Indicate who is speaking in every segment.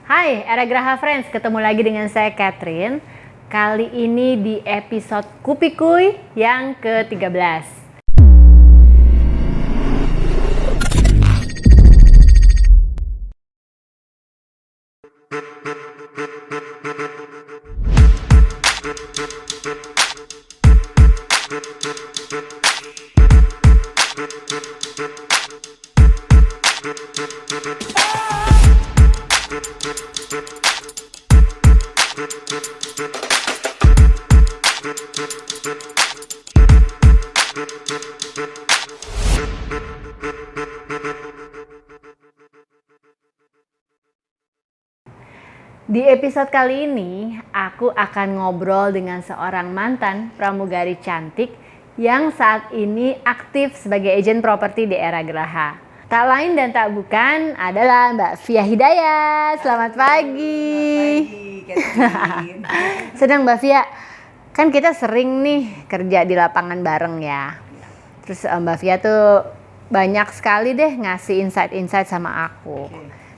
Speaker 1: Hai, Era Graha Friends, ketemu lagi dengan saya Catherine. Kali ini di episode Kupikuy yang ke-13. Di episode kali ini, aku akan ngobrol dengan seorang mantan pramugari cantik yang saat ini aktif sebagai agen properti di Era Graha. Tak lain dan tak bukan adalah Mbak Fia Hidayat. Selamat pagi. Sedang Mbak Fia, kan kita sering nih kerja di lapangan bareng ya. Terus Mbak Fia tuh banyak sekali deh ngasih insight-insight sama aku.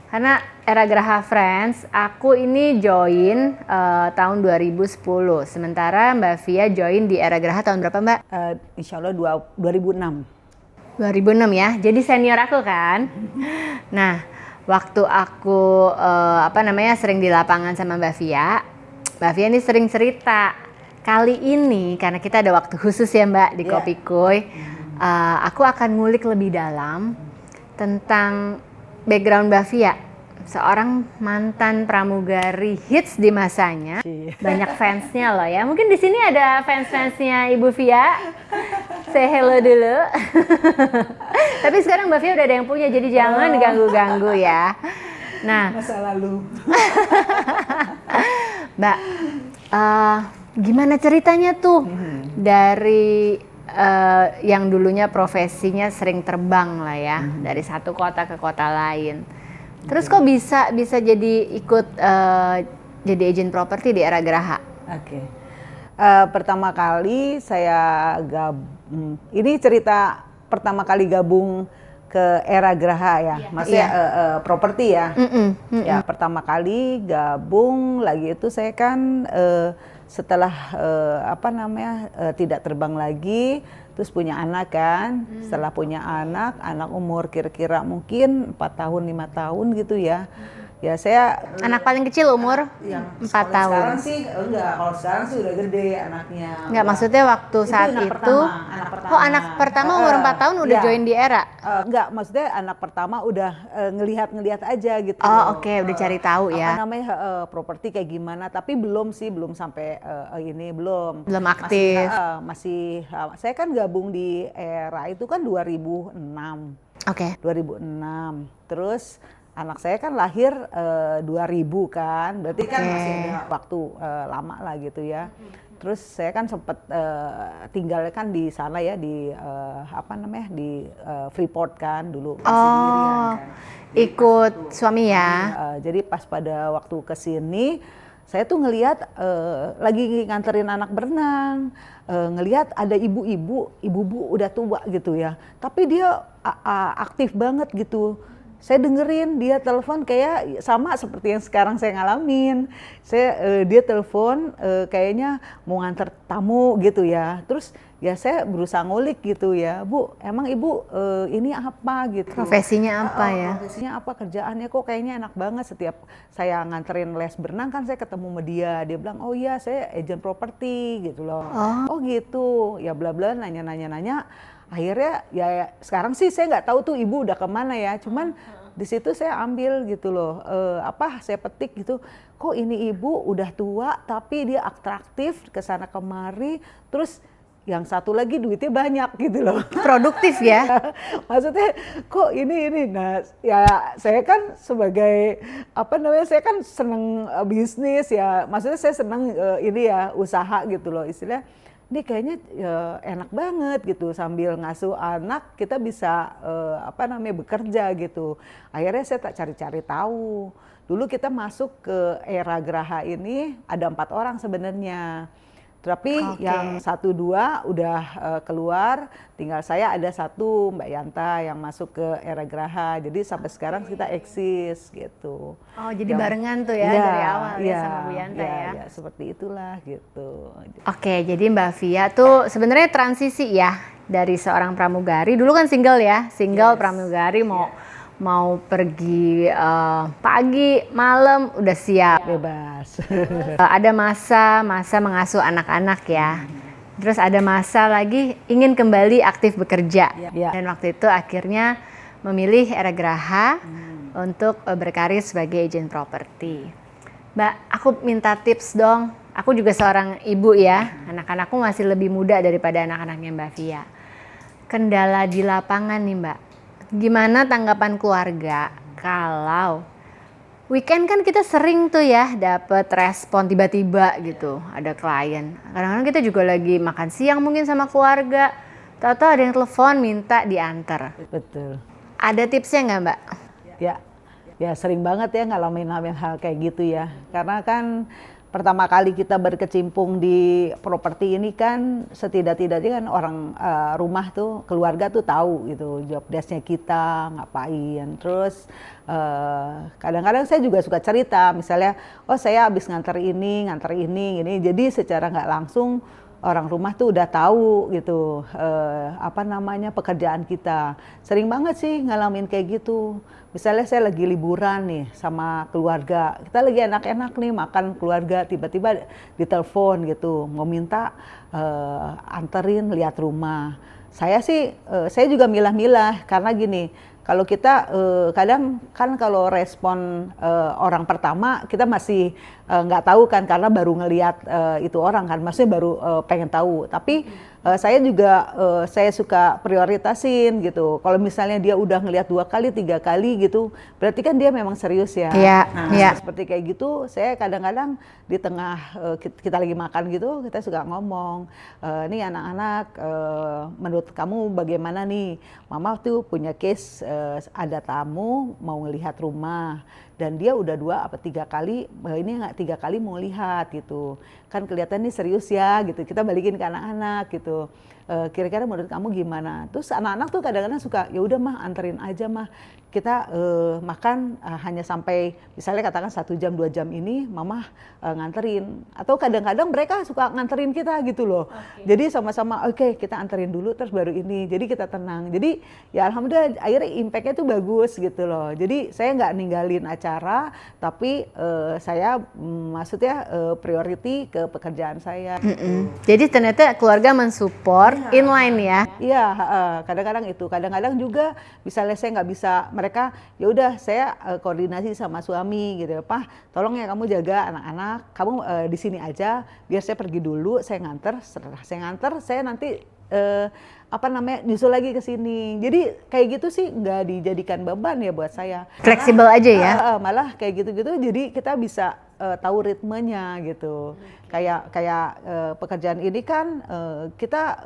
Speaker 1: Karena Era Graha Friends, aku ini join tahun 2010. Sementara Mbak Fia join di Era Graha tahun berapa Mbak?
Speaker 2: Insya Allah 2006.
Speaker 1: 2006 ya, jadi senior aku kan. Nah, waktu aku sering di lapangan sama Mbak Fia ini sering cerita. Kali ini karena kita ada waktu khusus ya Mbak di Kupikuy, aku akan ngulik lebih dalam tentang background Mbak Fia, seorang mantan pramugari hits di masanya. Banyak fansnya loh ya. Mungkin di sini ada fans-fansnya Ibu Fia. Say hello dulu. Tapi sekarang Mbak Fia udah ada yang punya, jadi jangan ganggu-ganggu ya. Nah,
Speaker 2: Masa lalu.
Speaker 1: Mbak, gimana ceritanya tuh dari yang dulunya profesinya sering terbang lah ya, dari satu kota ke kota lain. Terus kok bisa jadi ikut jadi agent properti di Era Graha?
Speaker 2: Oke. Pertama kali saya ini cerita pertama kali gabung ke Era Graha ya, maksudnya properti ya. Ya, pertama kali gabung lagi itu saya kan setelah tidak terbang lagi, terus punya anak kan. Setelah punya anak umur kira-kira mungkin 4 tahun 5 tahun gitu ya. Ya saya
Speaker 1: anak paling kecil umur 4 tahun.
Speaker 2: Sekarang sih enggak, kalau sekarang sih udah gede anaknya.
Speaker 1: Enggak, maksudnya waktu saat
Speaker 2: anak
Speaker 1: itu
Speaker 2: pertama.
Speaker 1: Oh, anak pertama umur 4 tahun udah join di Era?
Speaker 2: Enggak, maksudnya anak pertama udah ngelihat aja gitu.
Speaker 1: Oh, oke, udah cari tahu ya.
Speaker 2: Apa namanya properti kayak gimana, tapi belum sampai belum
Speaker 1: Aktif.
Speaker 2: Saya kan gabung di Era itu kan 2006.
Speaker 1: Oke.
Speaker 2: 2006. Terus anak saya kan lahir 2000 kan, berarti kan masih ada waktu lama lah gitu ya. Terus saya kan sempat tinggal kan di sana ya, di di Freeport kan dulu masih sendirian kan.
Speaker 1: Ikut suami ya.
Speaker 2: Jadi pas pada waktu kesini saya tuh ngelihat lagi nganterin anak berenang, ngelihat ada ibu-ibu udah tua gitu ya, tapi dia aktif banget gitu. Saya dengerin dia telepon kayak sama seperti yang sekarang saya ngalamin. Dia telepon kayaknya mau nganter tamu gitu ya. Terus ya saya berusaha ngulik gitu ya, Bu, emang ibu ini apa gitu?
Speaker 1: Profesinya apa ya?
Speaker 2: Profesinya apa, kerjaannya kok kayaknya enak banget. Setiap saya nganterin les berenang kan saya ketemu sama dia. Dia bilang, oh iya saya agent properti gitu loh. Oh gitu, ya bla bla nanya. Akhirnya ya sekarang sih saya nggak tahu tuh ibu udah kemana ya, cuman di situ saya ambil gitu loh, saya petik gitu, kok ini ibu udah tua tapi dia atraktif kesana kemari, terus yang satu lagi duitnya banyak gitu loh.
Speaker 1: Produktif ya.
Speaker 2: Maksudnya kok ini, nah ya saya kan sebagai saya kan seneng bisnis ya, maksudnya saya seneng usaha gitu loh istilahnya. Ini kayaknya enak banget gitu, sambil ngasuh anak kita bisa bekerja gitu. Akhirnya saya tak cari-cari tahu. Dulu kita masuk ke Era Graha ini ada 4 orang sebenarnya. Tapi yang 1-2 udah keluar, tinggal saya ada 1 Mbak Yanta yang masuk ke Era Graha. Jadi sampai sekarang kita eksis gitu.
Speaker 1: Oh, jadi barengan tuh ya dari awal ya sama Bu Yanta ya.
Speaker 2: Ya, seperti itulah gitu.
Speaker 1: Oke, jadi Mbak Via tuh sebenarnya transisi ya dari seorang pramugari. Dulu kan single ya, single pramugari mau pergi pagi, malam udah siap.
Speaker 2: Bebas.
Speaker 1: Ada masa mengasuh anak-anak ya. Terus ada masa lagi ingin kembali aktif bekerja. Dan waktu itu akhirnya memilih Era Graha untuk berkarir sebagai agent properti. Mbak, aku minta tips dong. Aku juga seorang ibu ya. Anak-anakku masih lebih muda daripada anak-anaknya Mbak Via. Kendala di lapangan nih Mbak. Gimana tanggapan keluarga kalau weekend kan kita sering tuh ya dapet respon tiba-tiba gitu, ada klien. Kadang-kadang kita juga lagi makan siang mungkin sama keluarga, tahu-tahu ada yang telepon minta diantar.
Speaker 2: Betul.
Speaker 1: Ada tipsnya nggak Mbak?
Speaker 2: Ya sering banget ya ngalamin hal kayak gitu ya. Karena kan pertama kali kita berkecimpung di properti ini kan setidak-tidaknya kan orang rumah tuh, keluarga tuh tahu gitu job desk-nya kita ngapain. Terus kadang-kadang saya juga suka cerita, misalnya oh saya habis nganter ini, jadi secara nggak langsung orang rumah tuh udah tahu gitu pekerjaan kita. Sering banget sih ngalamin kayak gitu. Misalnya saya lagi liburan nih sama keluarga, kita lagi enak-enak nih makan keluarga, tiba-tiba ditelepon gitu mau minta anterin lihat rumah. Saya sih saya juga milah-milah karena gini, kalau kita kadang kan kalau respon orang pertama kita masih nggak tahu kan karena baru ngelihat itu orang kan, maksudnya baru pengen tahu. Tapi saya juga saya suka prioritasin gitu. Kalau misalnya dia udah ngelihat 2 kali, 3 kali gitu, berarti kan dia memang serius ya. Seperti kayak gitu, saya kadang-kadang di tengah kita lagi makan gitu, kita suka ngomong, nih anak-anak, menurut kamu bagaimana nih? Mama tuh punya case ada tamu mau ngelihat rumah. Dan dia udah 2 atau 3 kali, ini nggak 3 kali mau lihat gitu. Kan kelihatan nih serius ya gitu, kita balikin ke anak-anak gitu. Kira-kira menurut kamu gimana? Terus anak-anak tuh kadang-kadang suka, ya udah mah anterin aja mah. Kita makan hanya sampai misalnya katakan 1 jam 2 jam ini mama nganterin. Atau kadang-kadang mereka suka nganterin kita gitu loh. Jadi sama-sama oke, kita anterin dulu terus baru ini. Jadi kita tenang. Jadi ya alhamdulillah akhirnya impact-nya tuh bagus gitu loh. Jadi saya nggak ninggalin acara, tapi saya maksudnya priority ke pekerjaan saya.
Speaker 1: Jadi ternyata keluarga mensupport inline ya?
Speaker 2: Iya, kadang-kadang itu. Kadang-kadang juga misalnya saya nggak bisa, mereka ya udah saya koordinasi sama suami gitu ya, Pak tolong ya kamu jaga anak-anak, kamu di sini aja biar saya pergi dulu, saya nganter, setelah saya nganter saya nanti nyusul lagi ke sini. Jadi kayak gitu sih nggak dijadikan beban ya buat saya.
Speaker 1: Fleksibel aja ya?
Speaker 2: Malah kayak gitu-gitu jadi kita bisa tahu ritmenya gitu. Kayak pekerjaan ini kan kita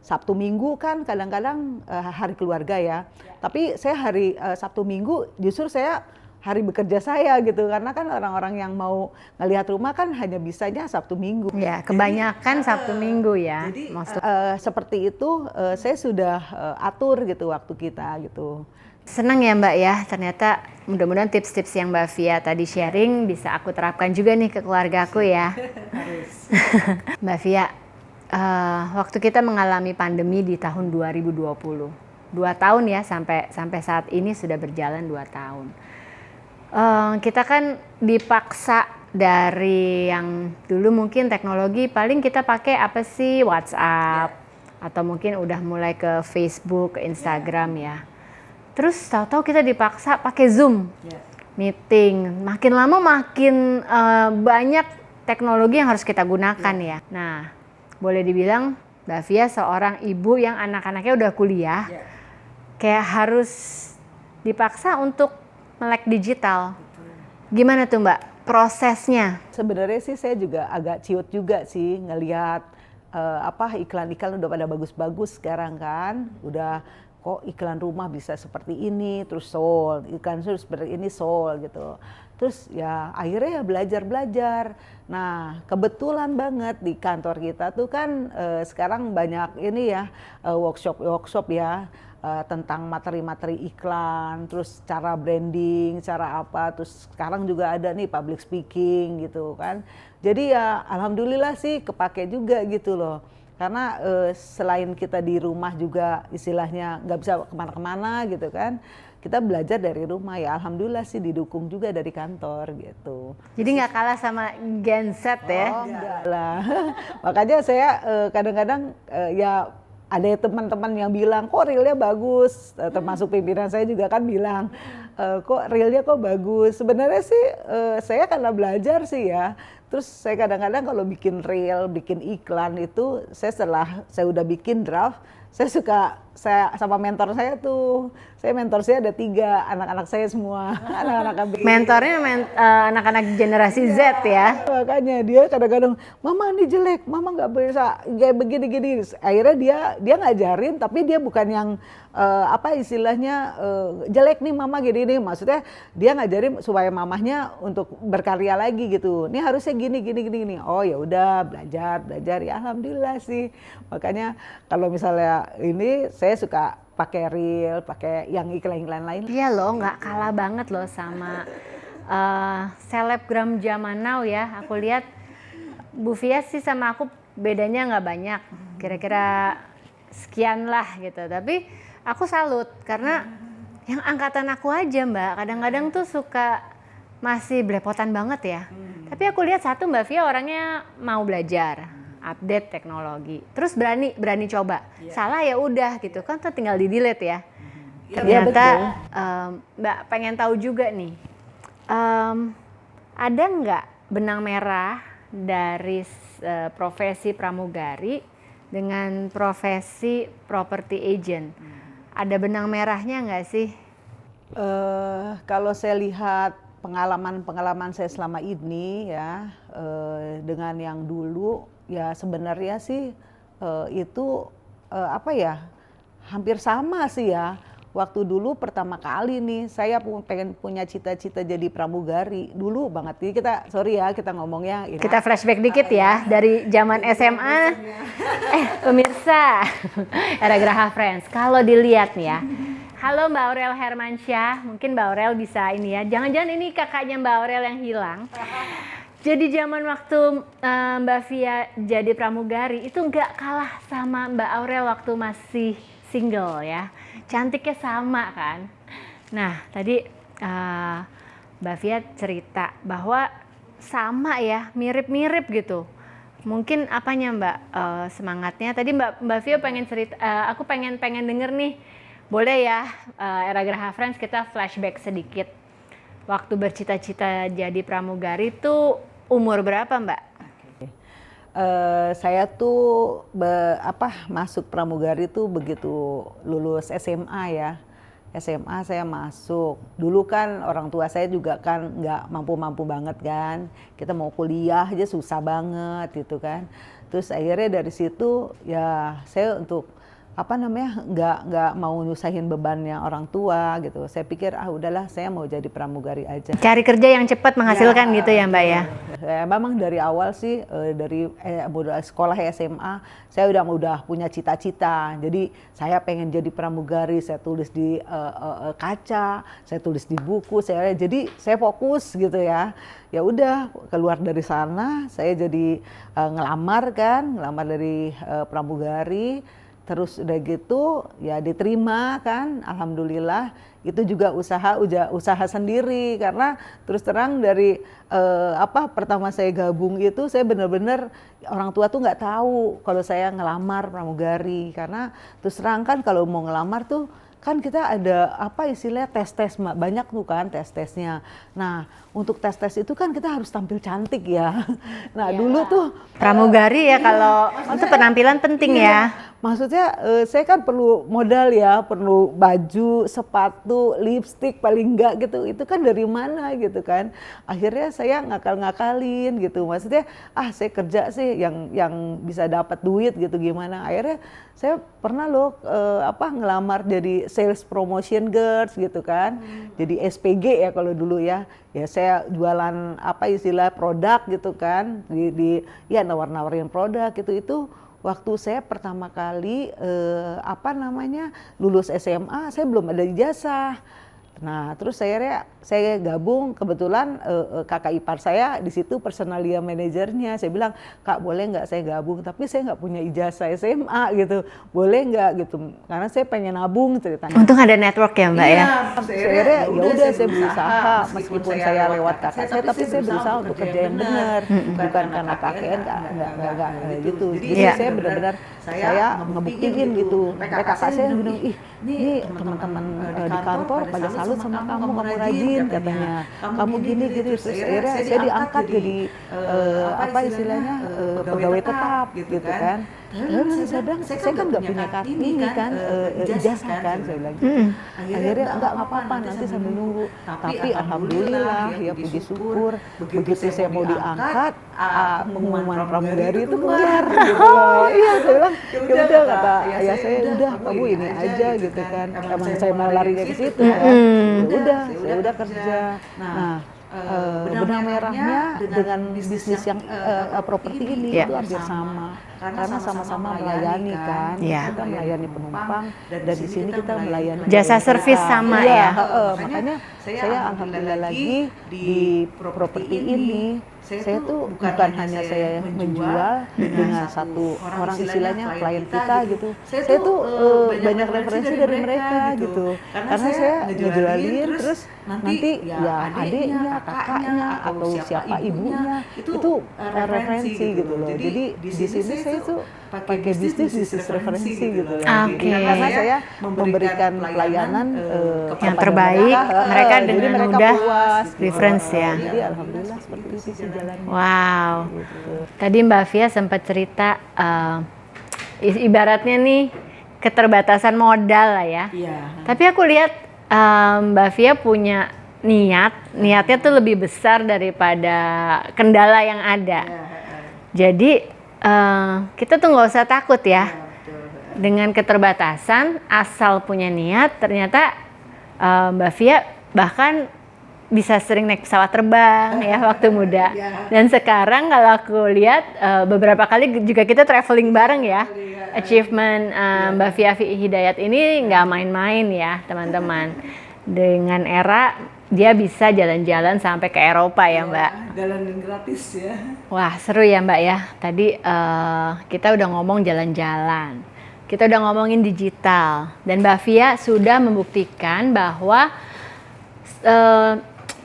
Speaker 2: Sabtu Minggu kan kadang-kadang hari keluarga ya. Tapi saya hari Sabtu Minggu justru saya hari bekerja saya gitu, karena kan orang-orang yang mau ngelihat rumah kan hanya bisanya Sabtu Minggu.
Speaker 1: Ya, kebanyakan Sabtu Minggu ya.
Speaker 2: Jadi seperti itu saya sudah atur gitu waktu kita gitu.
Speaker 1: Senang ya Mbak ya, ternyata mudah-mudahan tips-tips yang Mbak Via tadi sharing bisa aku terapkan juga nih ke keluarga aku ya. Mbak Via, waktu kita mengalami pandemi di tahun 2020, 2 tahun ya sampai saat ini sudah berjalan 2 tahun. Kita kan dipaksa dari yang dulu mungkin teknologi paling kita pakai apa sih, WhatsApp atau mungkin udah mulai ke Facebook, ke Instagram ya. Terus tahu-tahu kita dipaksa pakai Zoom meeting. Makin lama makin banyak teknologi yang harus kita gunakan ya. Nah, boleh dibilang Mbak Via seorang ibu yang anak-anaknya udah kuliah, kayak harus dipaksa untuk melek digital. Gimana tuh Mbak prosesnya?
Speaker 2: Sebenarnya sih saya juga agak ciut juga sih ngelihat iklan-iklan udah pada bagus-bagus sekarang kan. Udah kok iklan rumah bisa seperti ini terus sold, iklan seperti ini sold gitu. Terus ya akhirnya ya belajar. Nah kebetulan banget di kantor kita tuh kan sekarang banyak ini ya workshop ya tentang materi-materi iklan, terus cara branding, cara apa, terus sekarang juga ada nih public speaking gitu kan. Jadi ya alhamdulillah sih kepake juga gitu loh. Karena selain kita di rumah juga istilahnya nggak bisa kemana-kemana gitu kan, kita belajar dari rumah ya alhamdulillah sih didukung juga dari kantor gitu.
Speaker 1: Jadi nggak kalah sama Gen Z ya?
Speaker 2: Oh enggak lah, makanya saya kadang-kadang ya ada teman-teman yang bilang kok reelnya bagus, termasuk pimpinan saya juga kan bilang kok reelnya kok bagus. Sebenarnya sih saya karena belajar sih ya. Terus saya kadang-kadang kalau bikin reel, bikin iklan itu setelah saya udah bikin draft, saya sama mentor saya tuh, mentor saya ada 3, anak-anak saya semua, anak-anak ABG.
Speaker 1: Mentornya anak-anak generasi Z ya?
Speaker 2: Makanya dia kadang-kadang, mama ini jelek, mama nggak bisa kayak begini-gini. Akhirnya dia ngajarin, tapi dia bukan yang apa istilahnya jelek nih mama gini-gini. Maksudnya dia ngajarin supaya mamahnya untuk berkarya lagi gitu. Ini harusnya gini. Oh ya udah belajar ya alhamdulillah sih. Makanya kalau misalnya ini saya suka pakai reel, pakai yang iklan-iklan lain.
Speaker 1: Iya loh, nggak kalah banget loh sama selebgram zaman now ya. Aku lihat Bu Fia sih sama aku bedanya nggak banyak, kira-kira sekian lah gitu. Tapi aku salut karena yang angkatan aku aja Mbak, kadang-kadang tuh suka masih belepotan banget ya. Tapi aku lihat satu Mbak Fia orangnya mau belajar, update teknologi, terus berani coba. Salah ya udah gitu kan, tinggal di delete ya. Ternyata Mbak pengen tahu juga nih, ada nggak benang merah dari profesi pramugari dengan profesi property agent? Ada benang merahnya nggak sih?
Speaker 2: Kalau saya lihat pengalaman saya selama ini ya dengan yang dulu ya sebenarnya sih itu apa ya hampir sama sih ya. Waktu dulu pertama kali nih saya pengen punya cita-cita jadi pramugari dulu banget. Jadi kita ngomongnya ini.
Speaker 1: Kita flashback dikit ya dari zaman SMA. Pemirsa Era Graha Friends, kalau dilihat nih ya. Halo Mbak Aurel Hermansyah, mungkin Mbak Aurel bisa ini ya. Jangan-jangan ini kakaknya Mbak Aurel yang hilang. Jadi zaman waktu Mbak Fia jadi pramugari itu nggak kalah sama Mbak Aurel waktu masih single ya. Cantiknya sama kan. Nah tadi Mbak Fia cerita bahwa sama ya, mirip-mirip gitu. Mungkin apanya Mbak semangatnya? Tadi Mbak Fia pengen cerita, aku pengen denger nih. Boleh ya Era Graha Friends kita flashback sedikit. Waktu bercita-cita jadi pramugari itu umur berapa Mbak?
Speaker 2: Saya tuh masuk pramugari tuh begitu lulus SMA ya. SMA saya masuk. Dulu kan orang tua saya juga kan nggak mampu-mampu banget kan. Kita mau kuliah aja susah banget gitu kan. Terus akhirnya dari situ ya saya untuk nggak mau nyusahin bebannya orang tua gitu. Saya pikir udahlah saya mau jadi pramugari aja.
Speaker 1: Cari kerja yang cepat menghasilkan gitu ya Mbak ya?
Speaker 2: Memang dari awal sih dari sekolah SMA saya udah punya cita-cita. Jadi saya pengen jadi pramugari. Saya tulis di kaca, saya tulis di buku. Jadi saya fokus gitu ya. Ya udah keluar dari sana saya jadi ngelamar dari pramugari. Terus udah gitu ya diterima kan, alhamdulillah. Itu juga usaha sendiri karena terus terang dari pertama saya gabung itu saya benar-benar orang tua tuh nggak tahu kalau saya ngelamar pramugari karena terus terang kan kalau mau ngelamar tuh kan kita ada istilahnya tes banyak tuh kan tesnya. Nah untuk tes itu kan kita harus tampil cantik ya. Nah dulu tuh
Speaker 1: pramugari ya kalau itu penampilan penting ya.
Speaker 2: maksudnya saya kan perlu modal ya, perlu baju, sepatu, lipstik paling enggak gitu. Itu kan dari mana gitu kan. Akhirnya saya ngakal-ngakalin gitu. Maksudnya saya kerja sih yang bisa dapat duit gitu gimana. Akhirnya saya pernah loh ngelamar jadi sales promotion girls gitu kan. Jadi SPG ya kalau dulu ya. Ya saya jualan istilah produk gitu kan. Ya nawar-nawarin produk gitu. Itu waktu saya pertama kali lulus SMA, saya belum ada ijazah. Nah, terus saya gabung, kebetulan kakak ipar saya di situ personalia manajernya. Saya bilang, "Kak, boleh nggak saya gabung? Tapi saya nggak punya ijazah SMA gitu. Boleh nggak gitu? Karena saya pengen nabung," ceritanya.
Speaker 1: Untung ada network ya Mbak ya.
Speaker 2: Akhirnya ya udah saya berusaha, meskipun saya lewat kakak saya, tapi saya berusaha untuk kerja yang benar, bukan karena KKN nggak gitu. Jadi saya benar-benar saya ngebuktiin gitu. Kakak saya bilang, "Ih, ini teman-teman di kantor pada salut sama kamu rajin," katanya. "Kamu gini." Terus akhirnya saya diangkat jadi istilahnya pegawai tetap gitu kan. Lalu saya bilang, saya kan nggak punya ijazah kan, saya bilang gitu. Akhirnya nggak apa-apa, nanti sambil nunggu. Tapi alhamdulillah ya puji syukur, begitu saya mau diangkat, pengumuman pramugari itu keluar gitu. Iya, saya bilang, ya udah kata ayah saya, udah kamu ini aja gitu kan. Emang saya mau larinya ke situ kan. Ya udah, saya udah kerja. Nah, benang merahnya dengan bisnis yang properti ini itu hampir sama, karena sama-sama melayani kan. Kita melayani penumpang dan di sini kita melayani
Speaker 1: jasa servis sama ya.
Speaker 2: Makanya saya alhamdulillah lagi di properti ini saya tuh bukan hanya saya menjual dengan satu orang istilahnya klien kita gitu. Saya tuh banyak referensi dari mereka gitu. Karena saya ngejualin terus nanti ya adiknya, kakaknya atau siapa ibunya itu referensi gitu loh. Jadi di sini saya tuh pakai bisnis referensi gitu loh. Karena saya memberikan pelayanan
Speaker 1: yang terbaik, mereka dengan mudah reference ya.
Speaker 2: Jadi alhamdulillah seperti itu sih jalannya.
Speaker 1: Wow. Gitu. Tadi Mbak Fia sempat cerita ibaratnya nih keterbatasan modal lah ya. Tapi aku lihat Mbak Fia punya niatnya tuh lebih besar daripada kendala yang ada. Jadi kita tuh nggak usah takut ya. Dengan keterbatasan, asal punya niat, ternyata Mbak Fia bahkan bisa sering naik pesawat terbang ya waktu muda. Dan sekarang kalau aku lihat beberapa kali juga kita traveling bareng ya. Achievement Mbak Fia Hidayat ini nggak main-main ya teman-teman. Dengan era dia bisa jalan-jalan sampai ke Eropa ya Mbak.
Speaker 2: Jalan gratis ya.
Speaker 1: Wah seru ya Mbak ya. Tadi kita udah ngomong jalan-jalan. Kita udah ngomongin digital. Dan Mbak Fia sudah membuktikan bahwa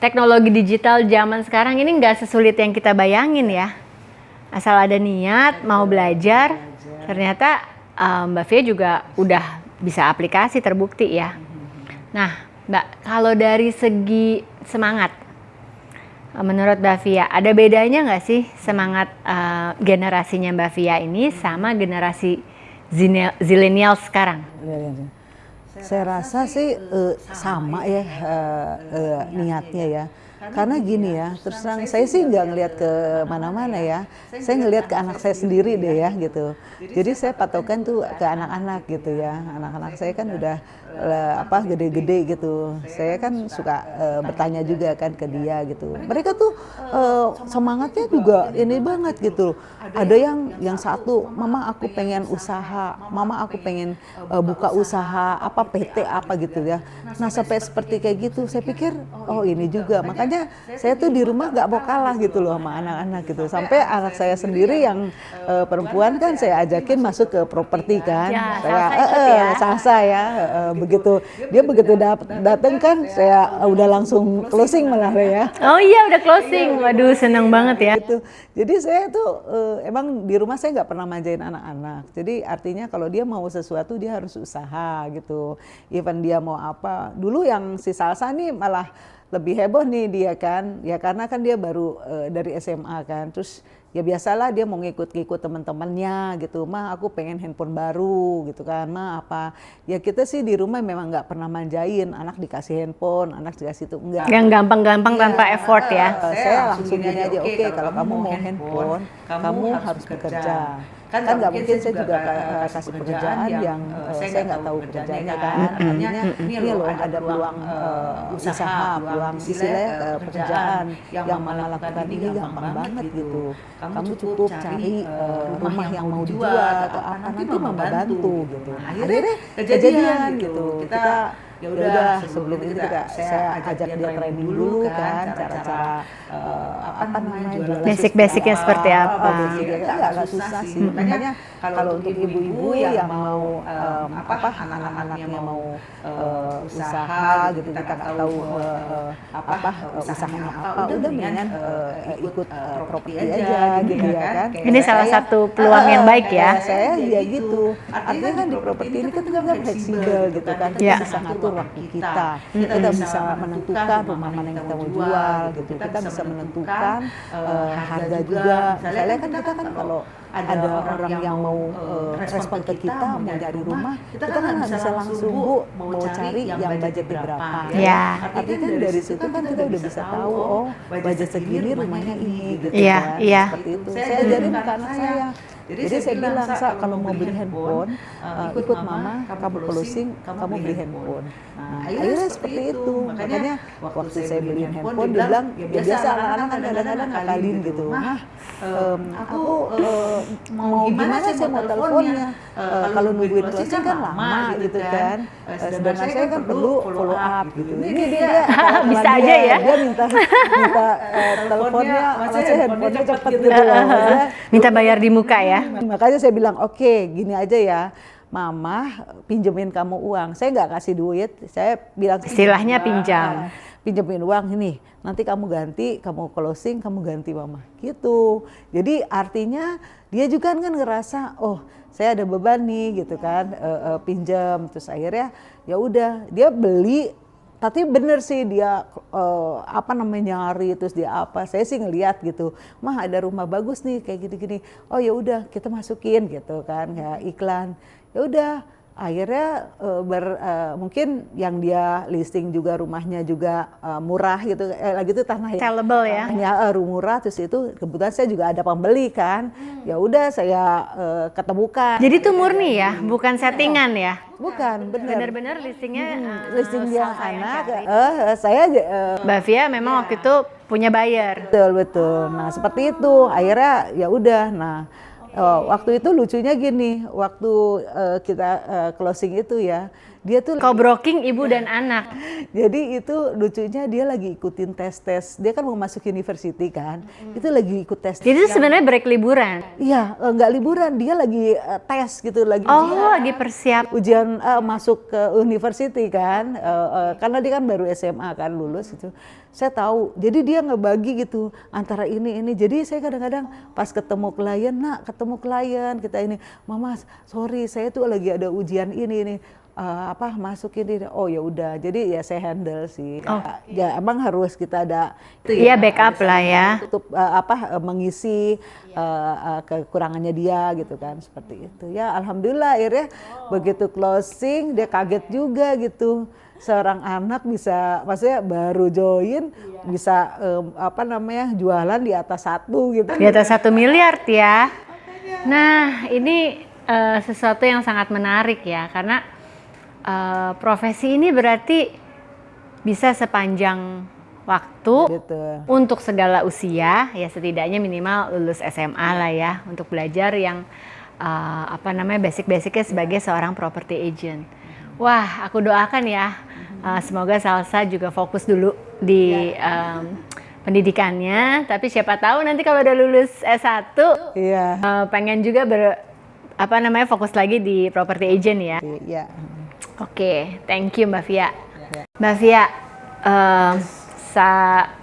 Speaker 1: teknologi digital zaman sekarang ini nggak sesulit yang kita bayangin ya. Asal ada niat, mau belajar, ternyata Mbak Fia juga udah bisa aplikasi terbukti ya. Nah Mbak, kalau dari segi semangat, menurut Mbak Fia, ada bedanya nggak sih semangat generasinya Mbak Fia ini sama generasi zilenial sekarang?
Speaker 2: Saya rasa sih sama ya niatnya ya. Karena gini ya, terus terang saya sih nggak ngelihat ke mana-mana ya. Saya ngelihat ke anak saya sendiri deh ya gitu. Jadi saya patokan tuh ke anak-anak gitu ya. Anak-anak saya kan udah gede-gede gitu. Saya kan suka bertanya juga kan ke dia gitu. Mereka tuh semangatnya juga ini banget gitu. Ada yang satu, "Mama aku pengen usaha, mama aku pengen buka usaha apa PT apa gitu ya." Nah sampai seperti kayak gitu, saya pikir oh ini juga. Makanya saya tuh di rumah nggak mau kalah gitu loh sama anak-anak gitu. Sampai anak saya sendiri yang perempuan kan saya ajakin masuk ke properti kan.
Speaker 1: Ya,
Speaker 2: Salsa ya. Begitu datang kan saya udah langsung closing malah ya.
Speaker 1: Oh iya udah closing. Waduh seneng banget ya.
Speaker 2: Gitu. Jadi saya tuh emang di rumah saya nggak pernah manjain anak-anak. Jadi artinya kalau dia mau sesuatu dia harus usaha gitu. Even dia mau apa. Dulu yang si Salsa nih malah lebih heboh nih dia kan, ya karena kan dia baru dari SMA kan, terus ya biasalah dia mau ngikut-ngikut teman-temannya gitu, mah aku pengen handphone baru gitu kan, mah apa, ya kita sih di rumah memang nggak pernah manjain, anak dikasih handphone, anak dikasih itu enggak.
Speaker 1: Yang gampang-gampang tanpa effort ya.
Speaker 2: Saya langsung gini aja, oke kalau kamu mau handphone, kamu harus bekerja. Kan nggak mungkin saya juga kasih pekerjaan yang saya nggak tahu pekerjaannya kan. Artinya ini loh ada peluang usaha, peluang istilahnya pekerjaan yang mama lakukan ini gampang banget gitu. Kamu cukup cari rumah yang mau dijual atau apa, nanti mama bantu gitu. Akhirnya kejadian gitu. Kita ya udah sebelum itu saya ajak dia training dulu kan cara-cara apa namanya jualan
Speaker 1: Basic-basicnya seperti apa.
Speaker 2: Nggak susah sih, makanya kalau untuk ibu-ibu yang mau anak-anaknya mau usaha gitu, kita nggak tahu usahanya apa, udah mendingan ikut properti aja gitu ya kan.
Speaker 1: Ini salah satu peluang yang baik ya.
Speaker 2: Saya ya gitu, artinya kan di properti ini kan kita fleksibel gitu kan, kita bisa ngatur waktu kita bisa menentukan rumah mana yang kita mau jual gitu, kita bisa menentukan harga juga. Misalnya kan kita kan kalau ada orang yang mau respon ke kita mau cari rumah, kita kan nggak bisa langsung Bu mau cari yang budgetnya berapa.
Speaker 1: Ya.
Speaker 2: Artinya kan dari situ kan kita udah bisa tahu, oh budget segini rumahnya ini gitu
Speaker 1: Iya,
Speaker 2: kan.
Speaker 1: iya.
Speaker 2: Seperti itu. Saya ajarin ke anak saya. Jadi saya bilang, Sa, kalau mau beli handphone, ikut mama, kamu closing, kamu beli handphone. Nah, akhirnya seperti itu. Makanya waktu saya beli handphone, dia bilang, ya biasa anak-anak kan kadang-kadang ngakalin gitu. Mah, aku mau gimana saya mau teleponnya. Kalau nungguin closing kan lama gitu kan. Sedangkan saya kan perlu follow up gitu. Ini dia
Speaker 1: bisa aja ya.
Speaker 2: Dia minta teleponnya, maksudnya handphonenya cepet gitu loh.
Speaker 1: Minta bayar di muka ya.
Speaker 2: Makanya saya bilang, oke, gini aja ya, mama pinjemin kamu uang. Saya nggak kasih duit, saya bilang
Speaker 1: Istilahnya pinjam.
Speaker 2: Pinjemin uang ini, nanti kamu ganti, kamu closing, kamu ganti mama, gitu. Jadi artinya dia juga kan ngerasa, oh saya ada beban nih, gitu kan, pinjam, terus akhirnya ya udah dia beli. Tapi bener sih dia nyari, terus dia apa, saya sih ngeliat gitu, mah ada rumah bagus nih kayak gini-gini, oh ya udah kita masukin gitu kan, kayak iklan, ya udah akhirnya mungkin yang dia listing juga rumahnya juga murah gitu, lagi itu tanah yang
Speaker 1: Sellable ya.
Speaker 2: Murah, terus itu kebetulan saya juga ada pembeli kan, ya udah saya ketemukan.
Speaker 1: Jadi itu murni ya, bukan settingan ya.
Speaker 2: Bukan,
Speaker 1: Benar-benar listingnya
Speaker 2: listing dia
Speaker 1: Salsa yang
Speaker 2: anak,
Speaker 1: cari.
Speaker 2: saya
Speaker 1: Mbak Via memang waktu itu punya buyer.
Speaker 2: betul. Nah seperti itu, akhirnya ya udah. Nah waktu itu lucunya gini, waktu kita closing itu ya, dia tuh
Speaker 1: Co-broking ibu dan anak.
Speaker 2: jadi itu lucunya dia lagi ikutin tes, dia kan mau masuk university kan, itu lagi ikut tes.
Speaker 1: Jadi itu sebenarnya break liburan.
Speaker 2: Iya, nggak liburan, dia lagi tes gitu, lagi
Speaker 1: Lagi persiap.
Speaker 2: ujian masuk ke university kan, karena dia kan baru SMA kan lulus itu. Saya tahu, jadi dia ngebagi gitu antara ini. Jadi saya kadang-kadang pas ketemu klien, kita ini, mama sorry saya tuh lagi ada ujian ini masuk ini, oh ya udah, jadi ya saya handle sih. Ya emang harus kita ada
Speaker 1: Iya backup lah ya.
Speaker 2: untuk mengisi kekurangannya dia gitu kan, seperti itu ya. Alhamdulillah akhirnya begitu closing dia kaget juga gitu, seorang anak bisa, maksudnya baru join bisa jualan di atas 1 gitu.
Speaker 1: Di atas 1 miliar ya. Nah ini sesuatu yang sangat menarik ya, karena profesi ini berarti bisa sepanjang waktu
Speaker 2: Gitu.
Speaker 1: untuk segala usia, ya setidaknya minimal lulus SMA lah ya, untuk belajar yang basic-basicnya sebagai seorang property agent. Wah, aku doakan ya, semoga Salsa juga fokus dulu di pendidikannya, tapi siapa tahu nanti kalau udah lulus S1
Speaker 2: Iya.
Speaker 1: pengen juga fokus lagi di property agent ya.
Speaker 2: Iya.
Speaker 1: Oke, thank you Mbak Via. Mbak Via,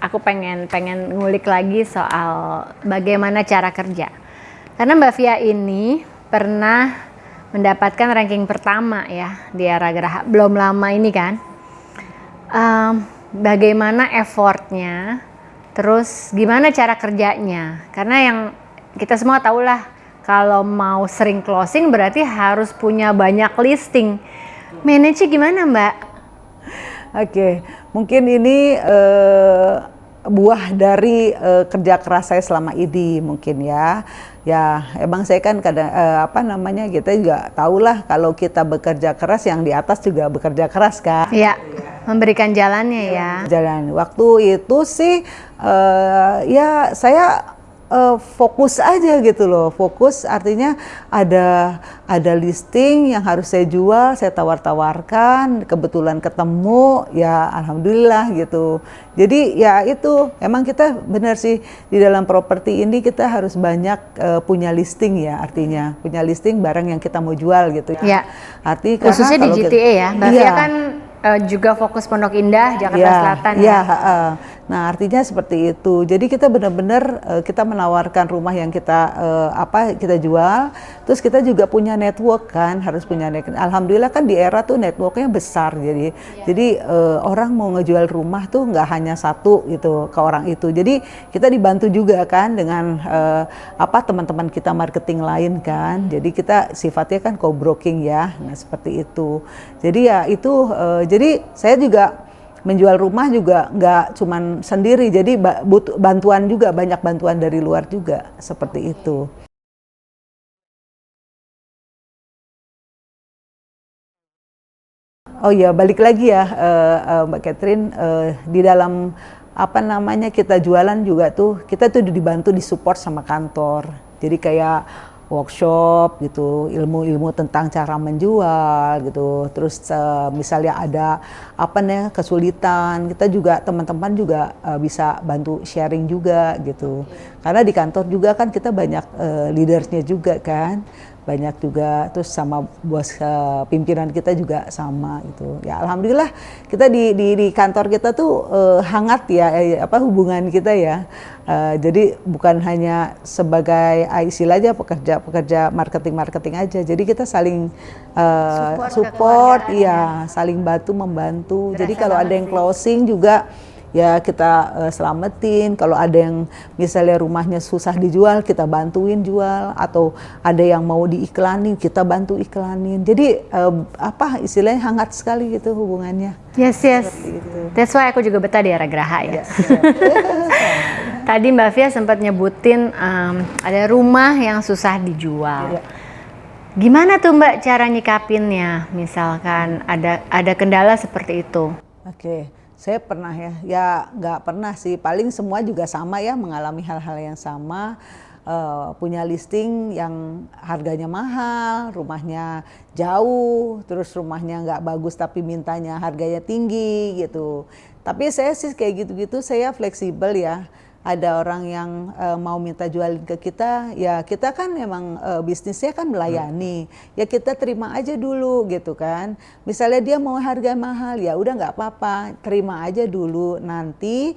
Speaker 1: aku pengen ngulik lagi soal bagaimana cara kerja. Karena Mbak Via ini pernah mendapatkan ranking pertama ya di Aragraha, belum lama ini kan. bagaimana effortnya, terus gimana cara kerjanya. Karena yang kita semua tahulah, kalau mau sering closing berarti harus punya banyak listing. Manage gimana Mbak?
Speaker 2: Oke, mungkin ini buah dari kerja keras saya selama ini mungkin ya. Ya, emang saya kan kadang kita juga tahulah kalau kita bekerja keras, yang di atas juga bekerja keras kan.
Speaker 1: Iya, memberikan jalannya ya.
Speaker 2: Jalan. Waktu itu sih ya saya fokus aja gitu loh. Fokus artinya ada listing yang harus saya jual, saya tawar-tawarkan, kebetulan ketemu, ya alhamdulillah gitu. Jadi ya itu, emang kita benar sih di dalam properti ini kita harus banyak punya listing ya, artinya punya listing barang yang kita mau jual gitu ya.
Speaker 1: Ya.
Speaker 2: Arti
Speaker 1: khususnya di GTA ya, Mbak Fia kan juga fokus Pondok Indah, Jakarta Selatan ya.
Speaker 2: Nah artinya seperti itu. Jadi kita benar-benar kita menawarkan rumah yang kita kita jual. Terus kita juga punya network kan, harus punya network. Alhamdulillah kan di era tuh networknya besar. Jadi orang mau ngejual rumah tuh nggak hanya satu gitu ke orang itu. Jadi kita dibantu juga kan dengan teman-teman kita marketing lain kan. Jadi kita sifatnya kan co-broking ya. Nah seperti itu. Jadi ya itu. Jadi saya juga menjual rumah juga nggak cuman sendiri, jadi butuh bantuan juga, banyak bantuan dari luar juga, seperti itu. Oh ya, balik lagi ya Mbak Catherine, di dalam kita jualan juga tuh, kita tuh dibantu, disupport sama kantor. Jadi kayak workshop gitu, ilmu-ilmu tentang cara menjual gitu. Terus misalnya ada kesulitan, kita juga teman-teman juga bisa bantu sharing juga gitu. Karena di kantor juga kan kita banyak leadersnya juga kan. Banyak juga, terus sama bos pimpinan kita juga sama gitu. Ya alhamdulillah kita di kantor kita tuh hangat ya hubungan kita ya. Jadi bukan hanya sebagai istilahnya pekerja marketing aja. Jadi kita saling support ya, saling membantu. Jadi kalau ada yang closing juga ya kita selamatin. Kalau ada yang misalnya rumahnya susah dijual, kita bantuin jual, atau ada yang mau diiklanin, kita bantu iklanin. Jadi istilahnya hangat sekali gitu hubungannya.
Speaker 1: Yes. That's why aku juga betah di Aragraha ya. Tadi Mbak Fia sempat nyebutin ada rumah yang susah dijual. Gimana tuh Mbak cara nyikapinnya? Misalkan ada kendala seperti itu.
Speaker 2: Oke. Saya pernah ya nggak pernah sih, paling semua juga sama ya, mengalami hal-hal yang sama, punya listing yang harganya mahal, rumahnya jauh, terus rumahnya nggak bagus tapi mintanya harganya tinggi gitu. Tapi saya sih kayak gitu-gitu, saya fleksibel ya. Ada orang yang mau minta jualin ke kita, ya kita kan memang bisnisnya kan melayani, ya kita terima aja dulu gitu kan. Misalnya dia mau harga mahal, ya udah nggak apa-apa, terima aja dulu. Nanti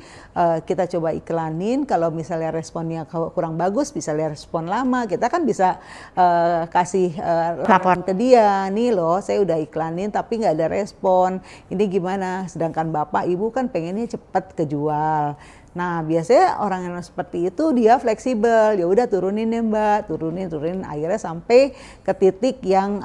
Speaker 2: kita coba iklanin, kalau misalnya responnya kurang bagus, misalnya respon lama, kita kan bisa kasih laporan ke dia, nih loh saya udah iklanin tapi nggak ada respon, ini gimana? Sedangkan bapak ibu kan pengennya cepat kejual. Nah biasanya orang yang seperti itu dia fleksibel, ya udah turunin ya Mbak, turunin akhirnya sampai ke titik yang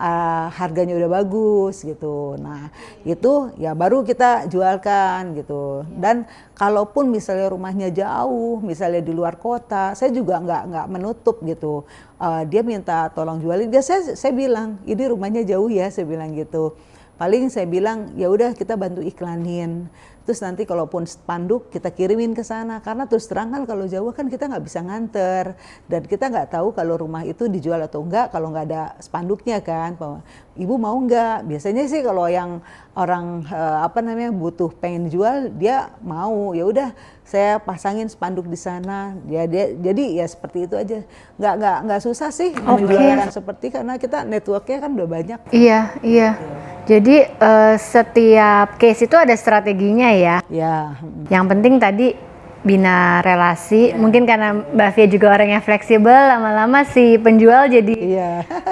Speaker 2: harganya udah bagus gitu. Nah itu ya baru kita jualkan gitu. Dan kalaupun misalnya rumahnya jauh, misalnya di luar kota, saya juga nggak menutup gitu. Dia minta tolong jualin, saya bilang ini rumahnya jauh ya, saya bilang gitu. Paling saya bilang ya udah kita bantu iklanin. Terus nanti kalaupun spanduk kita kirimin ke sana, karena terus terang kan kalau jauh kan kita nggak bisa nganter, dan kita nggak tahu kalau rumah itu dijual atau enggak kalau nggak ada spanduknya kan. Ibu mau nggak? Biasanya sih kalau yang orang butuh pengen jual, dia mau, ya udah saya pasangin spanduk di sana. Jadi ya seperti itu aja. Nggak susah sih menjualkan seperti, karena kita networknya kan udah banyak.
Speaker 1: Iya. Jadi setiap case itu ada strateginya ya.
Speaker 2: Ya.
Speaker 1: Yang penting tadi bina relasi. Mungkin karena Mbak Fia juga orang yang fleksibel, lama-lama si penjual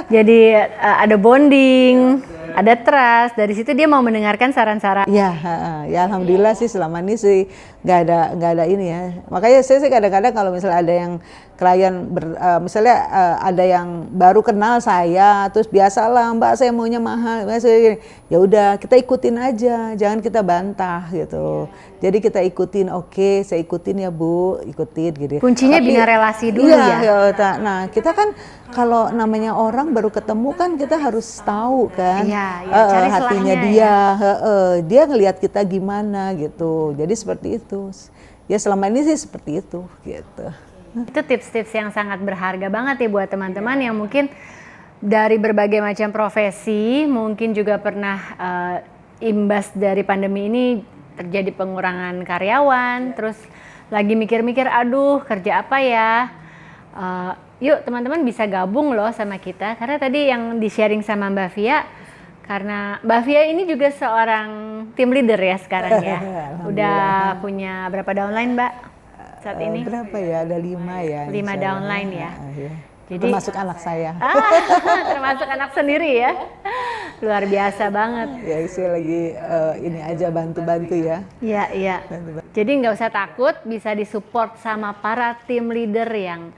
Speaker 1: jadi ada bonding. ada trust. Dari situ dia mau mendengarkan saran-saran.
Speaker 2: Ya, ya alhamdulillah sih selama ini sih nggak ada ini ya. Makanya saya sih kadang-kadang kalau misalnya ada yang klien misalnya ada yang baru kenal saya, terus biasalah Mbak saya maunya mahal, ya udah kita ikutin aja, jangan kita bantah gitu. Jadi kita ikutin, oke, saya ikutin ya Bu, ikutin gitu.
Speaker 1: Kuncinya bina relasi dulu
Speaker 2: iya,
Speaker 1: ya.
Speaker 2: Nah kita kan kalau namanya orang baru ketemu kan kita harus tahu kan,
Speaker 1: Iya, cari
Speaker 2: hatinya
Speaker 1: selahnya
Speaker 2: dia, dia ngelihat kita gimana gitu. Jadi seperti itu. Ya selama ini sih seperti itu gitu.
Speaker 1: Itu tips-tips yang sangat berharga banget ya buat teman-teman yang mungkin dari berbagai macam profesi, mungkin juga pernah imbas dari pandemi ini terjadi pengurangan karyawan, terus lagi mikir-mikir, aduh kerja apa ya? Yuk teman-teman bisa gabung loh sama kita, karena tadi yang di-sharing sama Mbak Via, karena Mbak Via ini juga seorang team leader ya sekarang ya. Udah punya berapa downline Mbak saat ini?
Speaker 2: Berapa ya? Ada 5 ya.
Speaker 1: 5 downline ya.
Speaker 2: Ya.
Speaker 1: Jadi
Speaker 2: termasuk anak saya.
Speaker 1: termasuk anak sendiri ya. Luar biasa banget.
Speaker 2: Ya saya lagi ini aja bantu-bantu ya.
Speaker 1: Iya, iya. Jadi nggak usah takut, bisa disupport sama para team leader yang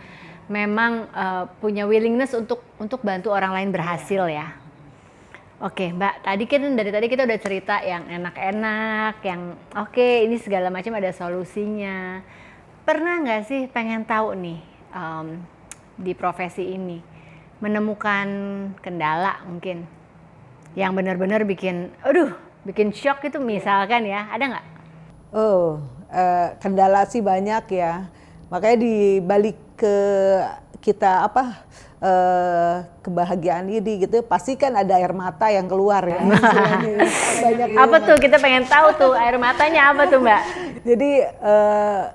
Speaker 1: memang punya willingness untuk bantu orang lain berhasil ya. Oke Mbak, dari tadi kita udah cerita yang enak-enak, yang oke, ini segala macam ada solusinya. Pernah nggak sih pengen tahu nih di profesi ini menemukan kendala mungkin yang benar-benar bikin shock itu misalkan ya, ada nggak?
Speaker 2: Kendala sih banyak ya, makanya di balik ke kita kebahagiaan ini gitu pasti kan ada air mata yang keluar ya.
Speaker 1: Banyak apa tuh, kita pengen tahu tuh air matanya apa tuh Mbak?
Speaker 2: Jadi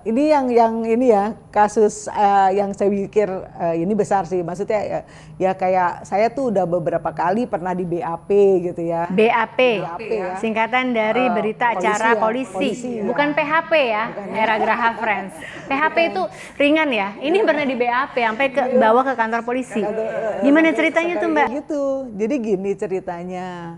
Speaker 2: ini yang ini ya kasus yang saya pikir ini besar sih, maksudnya ya kayak saya tuh udah beberapa kali pernah di BAP gitu ya.
Speaker 1: BAP
Speaker 2: ya.
Speaker 1: Singkatan dari berita acara polisi, bukan PHP ya, Era Graha Friends. PHP itu ringan ya, ini pernah di BAP sampai ke bawa ke kantor polisi. Gimana ceritanya tuh Mbak?
Speaker 2: Gitu, jadi gini ceritanya,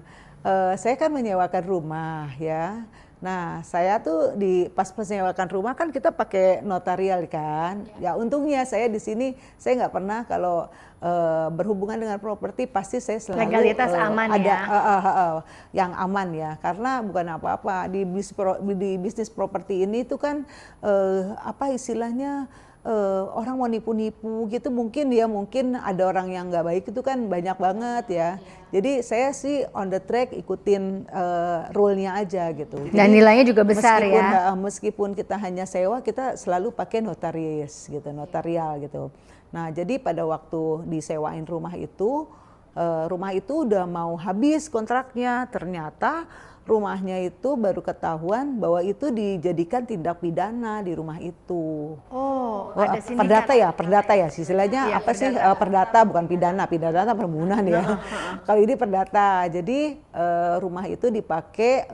Speaker 2: saya kan menyewakan rumah ya. Nah, saya tuh pas menyewakan rumah kan kita pakai notarial kan. Ya untungnya saya di sini saya nggak pernah kalau berhubungan dengan properti pasti saya selalu
Speaker 1: legalitas aman
Speaker 2: ada
Speaker 1: ya.
Speaker 2: yang aman ya. Karena bukan apa-apa di bisnis properti ini tuh kan apa istilahnya orang mau nipu-nipu gitu, mungkin ada orang yang nggak baik itu kan banyak banget ya. Jadi saya sih on the track ikutin rule-nya aja gitu.
Speaker 1: Dan
Speaker 2: jadi,
Speaker 1: nilainya juga besar ya.
Speaker 2: Meskipun kita hanya sewa, kita selalu pakai notaris gitu, notarial gitu. Nah jadi pada waktu disewain rumah itu udah mau habis kontraknya, ternyata rumahnya itu baru ketahuan bahwa itu dijadikan tindak pidana di rumah itu.
Speaker 1: Ada sindikat.
Speaker 2: Perdata ya, istilahnya
Speaker 1: iya,
Speaker 2: apa sih perdata bukan pidana pembunuhan ya. Kalau ini perdata, jadi rumah itu dipakai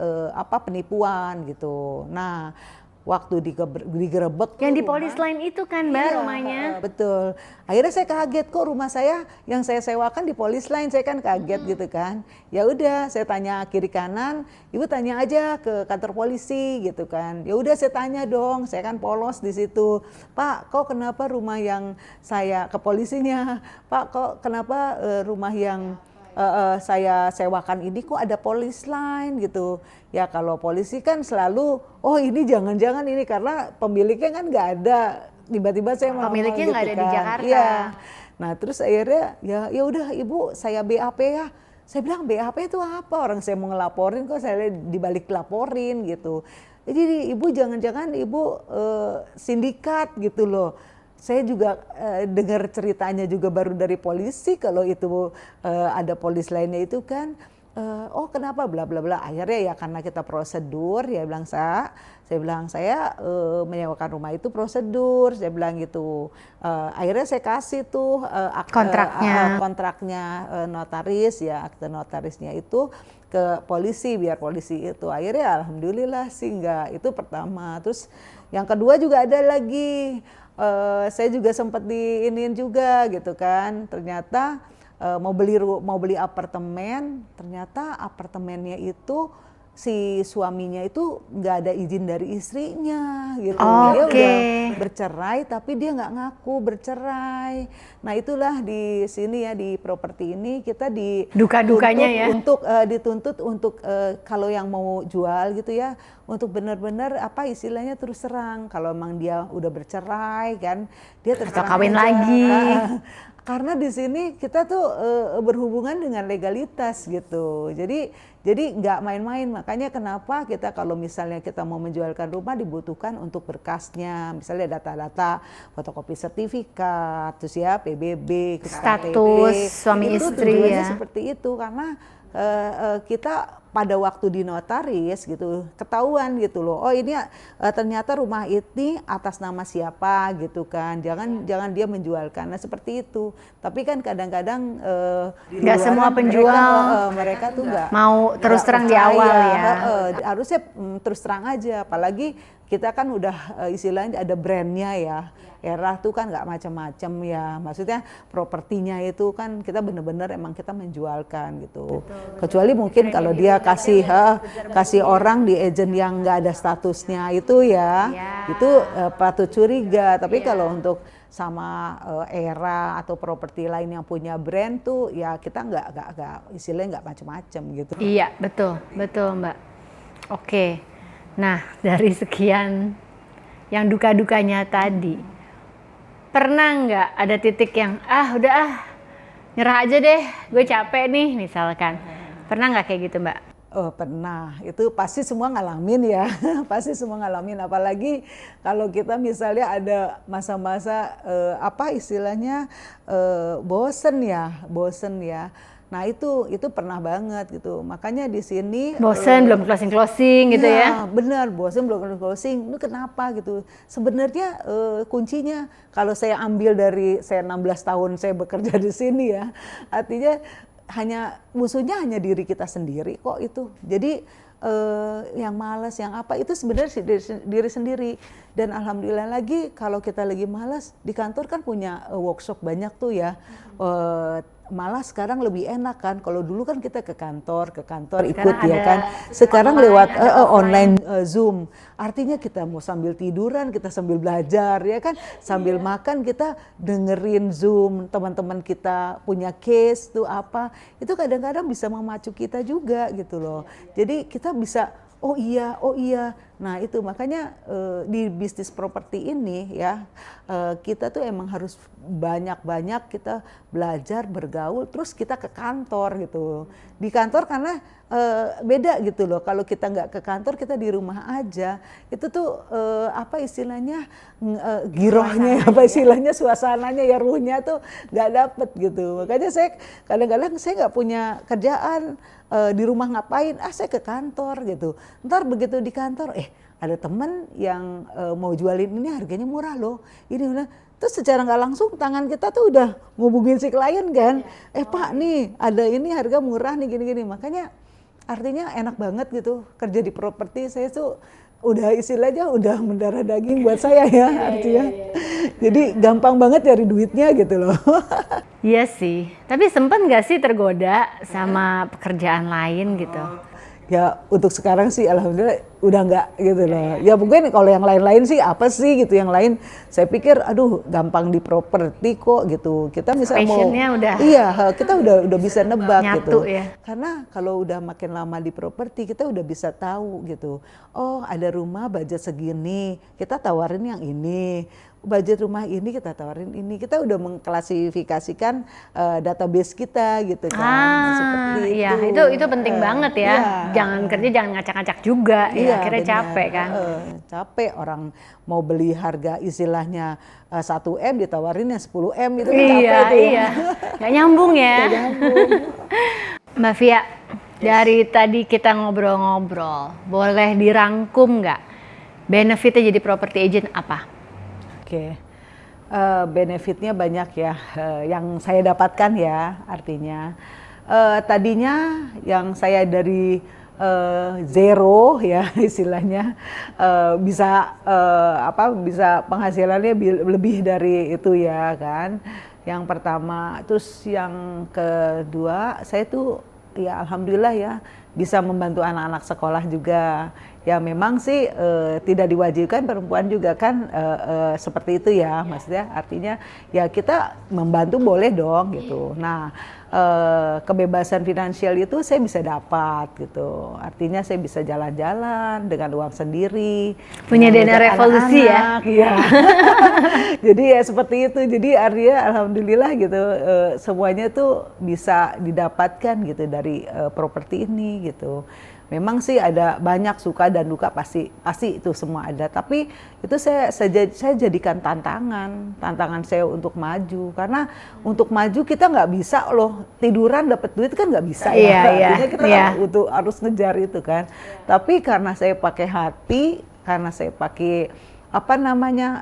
Speaker 2: penipuan gitu. Nah, waktu digerebek
Speaker 1: yang di polis lain itu kan Mbak rumahnya.
Speaker 2: Betul. Akhirnya saya kaget, kok rumah saya yang saya sewakan di polis lain, saya kan kaget gitu kan. Ya udah saya tanya kiri kanan, ibu tanya aja ke kantor polisi gitu kan. Ya udah saya tanya dong, saya kan polos di situ. Pak, kok kenapa rumah yang saya ke polisinya? Pak, kok kenapa rumah yang saya sewakan ini kok ada polis lain gitu. Ya kalau polisi kan selalu, oh ini jangan-jangan ini karena pemiliknya kan nggak ada. Tiba-tiba saya mau
Speaker 1: pemiliknya nggak
Speaker 2: gitu
Speaker 1: ada di Jakarta.
Speaker 2: Iya. Nah terus akhirnya ya udah ibu saya BAP ya. Saya bilang BAP itu apa? Orang saya mau ngelaporin kok saya dibalik laporin gitu. Jadi ibu jangan-jangan ibu sindikat gitu loh. Saya juga dengar ceritanya juga baru dari polisi kalau itu ada polis lainnya itu kan, oh kenapa bla bla bla. Akhirnya ya karena kita prosedur, ya bilang saya bilang saya menyewakan rumah itu prosedur, saya bilang gitu. Akhirnya saya kasih tuh kontraknya notaris ya, akte notarisnya itu ke polisi biar polisi itu. Akhirnya alhamdulillah sih enggak, itu pertama. Terus yang kedua juga ada lagi. Saya juga sempat diinin juga gitu kan, ternyata mau beli apartemen, ternyata apartemennya itu si suaminya itu nggak ada izin dari istrinya gitu. Dia udah bercerai tapi dia nggak ngaku bercerai. Nah itulah di sini ya, di properti ini kita
Speaker 1: duka-dukanya ya.
Speaker 2: Dituntut untuk kalau yang mau jual gitu ya, untuk benar-benar apa istilahnya terus terang. Kalau memang dia udah bercerai kan, dia terus
Speaker 1: atau kawin lagi.
Speaker 2: Karena di sini kita tuh berhubungan dengan legalitas gitu. Jadi nggak main-main. Makanya kenapa kita kalau misalnya kita mau menjualkan rumah dibutuhkan untuk berkasnya, misalnya data-data fotokopi sertifikat, terus ya PBB,
Speaker 1: status suami
Speaker 2: itu
Speaker 1: istri ya.
Speaker 2: Seperti itu karena kita pada waktu di notaris gitu ketahuan gitu loh, oh ini ternyata rumah ini atas nama siapa gitu kan, jangan dia menjualkan. Nah seperti itu. Tapi kan kadang-kadang
Speaker 1: nggak semua penjual
Speaker 2: mereka tuh nggak
Speaker 1: mau terus terang di awal ya.
Speaker 2: Harusnya terus terang aja, apalagi kita kan udah istilahnya ada brandnya ya. Era tuh kan nggak macam-macam ya, maksudnya propertinya itu kan kita benar-benar emang kita menjualkan gitu. Betul. Kecuali mungkin kalau dia kasih orang di agent yang nggak ada statusnya itu ya, itu patut curiga. Tapi kalau untuk sama Era atau properti lain yang punya brand tuh ya kita nggak istilahnya nggak macam-macam gitu.
Speaker 1: Iya betul Mbak. Oke, nah dari sekian yang duka-dukanya tadi, pernah nggak ada titik yang nyerah aja deh, gue capek nih misalkan, pernah nggak kayak gitu Mbak?
Speaker 2: Oh pernah, itu pasti semua ngalamin ya, pasti semua ngalamin. Apalagi kalau kita misalnya ada masa-masa apa istilahnya bosen ya. Nah itu pernah banget gitu. Makanya di sini
Speaker 1: bosen belum closing gitu ya.
Speaker 2: Benar, bosen belum closing. Ini kenapa gitu? Sebenarnya kuncinya kalau saya ambil dari saya 16 tahun saya bekerja di sini ya. Artinya musuhnya hanya diri kita sendiri kok itu. Jadi yang malas, yang apa itu sebenarnya diri sendiri. Dan alhamdulillah lagi kalau kita lagi malas di kantor kan punya workshop banyak tuh ya. Malah sekarang lebih enak kan, kalau dulu kan kita ke kantor ikut ya kan. Sekarang lewat online Zoom. Artinya kita mau sambil tiduran, kita sambil belajar ya kan, sambil makan kita dengerin Zoom, teman-teman kita punya case tuh apa. Itu kadang-kadang bisa memacu kita juga gitu loh. Jadi kita bisa oh iya. Nah itu makanya di bisnis properti ini ya kita tuh emang harus banyak-banyak kita belajar, bergaul, terus kita ke kantor gitu. Di kantor karena beda gitu loh. Kalau kita nggak ke kantor, kita di rumah aja. Itu tuh apa istilahnya girohnya, apa istilahnya suasananya ya, ruhnya tuh nggak dapet gitu. Makanya saya kadang-kadang saya nggak punya kerjaan. Di rumah ngapain? Saya ke kantor gitu. Ntar begitu di kantor, ada temen yang mau jualin ini harganya murah loh. Ini udah, terus secara nggak langsung tangan kita tuh udah ngubungin si klien kan. Pak nih ada ini harga murah nih gini-gini. Makanya artinya enak banget gitu kerja di properti. Saya tuh udah istilahnya udah mendarah daging buat saya ya artinya. Jadi gampang banget cari duitnya gitu loh.
Speaker 1: Iya sih, tapi sempat nggak sih tergoda sama pekerjaan lain gitu?
Speaker 2: Ya untuk sekarang sih alhamdulillah udah nggak gitu loh. Ya mungkin kalau yang lain-lain sih apa sih gitu, yang lain saya pikir aduh gampang di properti kok gitu. Kita misalnya kita udah bisa nebak
Speaker 1: nyatu,
Speaker 2: gitu.
Speaker 1: Ya.
Speaker 2: Karena kalau udah makin lama di properti kita udah bisa tahu gitu. Oh ada rumah budget segini, kita tawarin yang ini. Budget rumah ini kita tawarin ini, kita udah mengklasifikasikan database kita gitu kan. Seperti
Speaker 1: iya, itu penting banget ya. Jangan kerja jangan ngacak-ngacak juga ya, akhirnya bener. Capek kan.
Speaker 2: Capek orang mau beli harga istilahnya 1M ditawarinnya 10M itu kan capek tuh.
Speaker 1: Iya, nggak nyambung ya. Mbak Via, dari tadi kita ngobrol-ngobrol, boleh dirangkum nggak benefitnya jadi property agent apa?
Speaker 2: Oke, benefitnya banyak ya, yang saya dapatkan ya artinya. Tadinya yang saya dari zero ya istilahnya bisa penghasilannya lebih dari itu ya kan. Yang pertama, terus yang kedua, saya tuh ya alhamdulillah ya bisa membantu anak-anak sekolah juga. Ya memang sih tidak diwajibkan perempuan juga kan seperti itu ya, maksudnya artinya ya kita membantu boleh dong gitu. Nah kebebasan finansial itu saya bisa dapat gitu, artinya saya bisa jalan-jalan dengan uang sendiri.
Speaker 1: Punya dana revolusi ya.
Speaker 2: Iya. Jadi ya seperti itu, jadi artinya alhamdulillah gitu semuanya tuh bisa didapatkan gitu dari properti ini gitu. Memang sih ada banyak suka dan duka, pasti itu semua ada. Tapi itu saya jadikan tantangan saya untuk maju. Karena untuk maju kita nggak bisa loh tiduran dapat duit kan nggak bisa ya. Artinya kita harus ngejar itu kan. Tapi karena saya pakai hati, karena saya pakai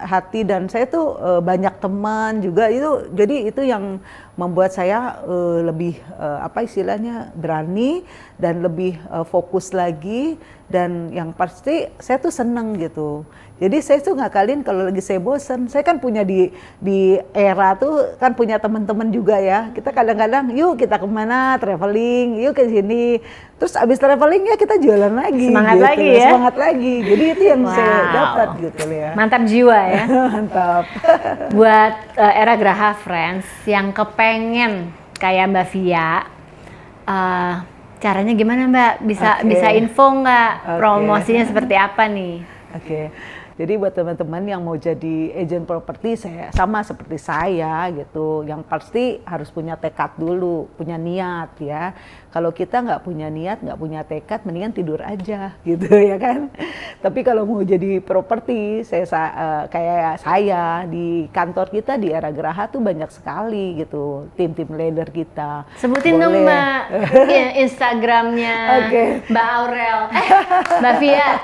Speaker 2: hati, dan saya tuh banyak teman juga itu, jadi itu yang membuat saya lebih berani dan lebih fokus lagi, dan yang pasti saya tuh seneng gitu. Jadi saya tuh ngakalin kalau lagi saya bosen, saya kan punya di era tuh kan punya teman-teman juga ya. Kita kadang-kadang yuk kita kemana traveling, yuk ke sini. Terus abis traveling ya kita jualan lagi.
Speaker 1: Semangat
Speaker 2: gitu.
Speaker 1: lagi ya.
Speaker 2: Semangat lagi. Jadi itu yang saya dapat gitu ya.
Speaker 1: Mantap jiwa ya.
Speaker 2: Mantap.
Speaker 1: Buat Era Graha Friends yang kepengen kayak Mbak Via, caranya gimana Mbak? Bisa info nggak? Promosinya seperti apa nih?
Speaker 2: Oke. Jadi buat teman-teman yang mau jadi agent properti, saya sama seperti saya gitu. Yang pasti harus punya tekad dulu, punya niat ya. Kalau kita nggak punya niat, nggak punya tekad, mendingan tidur aja gitu ya kan. Tapi kalau mau jadi properti, kayak saya di kantor kita di Era Graha tuh banyak sekali gitu tim leader kita.
Speaker 1: Sebutin dong Mbak Instagramnya Mbak Aurel, Mbak Via.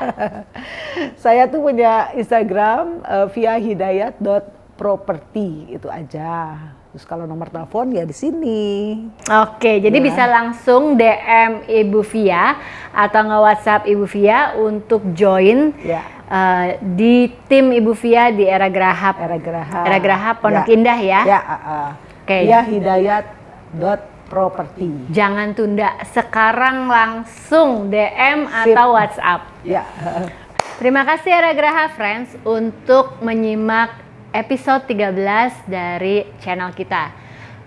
Speaker 2: Saya tuh punya Instagram viahidayat.property itu aja. Terus kalau nomor telepon ya di sini.
Speaker 1: Oke, jadi bisa langsung DM Ibu Via atau nge-WhatsApp Ibu Via untuk join di tim Ibu Via di Era Graha. Era Graha Pondok Indah ya.
Speaker 2: Oke. Viahidayat.property.
Speaker 1: Jangan tunda, sekarang langsung DM atau WhatsApp.
Speaker 2: Ya.
Speaker 1: Terima kasih Era Graha Friends untuk menyimak episode 13 dari channel kita.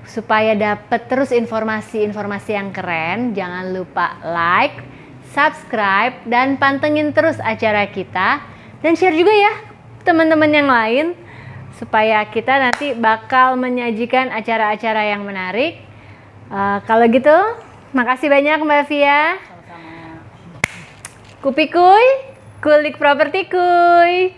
Speaker 1: Supaya dapat terus informasi-informasi yang keren, jangan lupa like, subscribe, dan pantengin terus acara kita. Dan share juga ya teman-teman yang lain, supaya kita nanti bakal menyajikan acara-acara yang menarik. Kalau gitu, makasih banyak Mbak Via. Kupikuy, kulik properti kuy.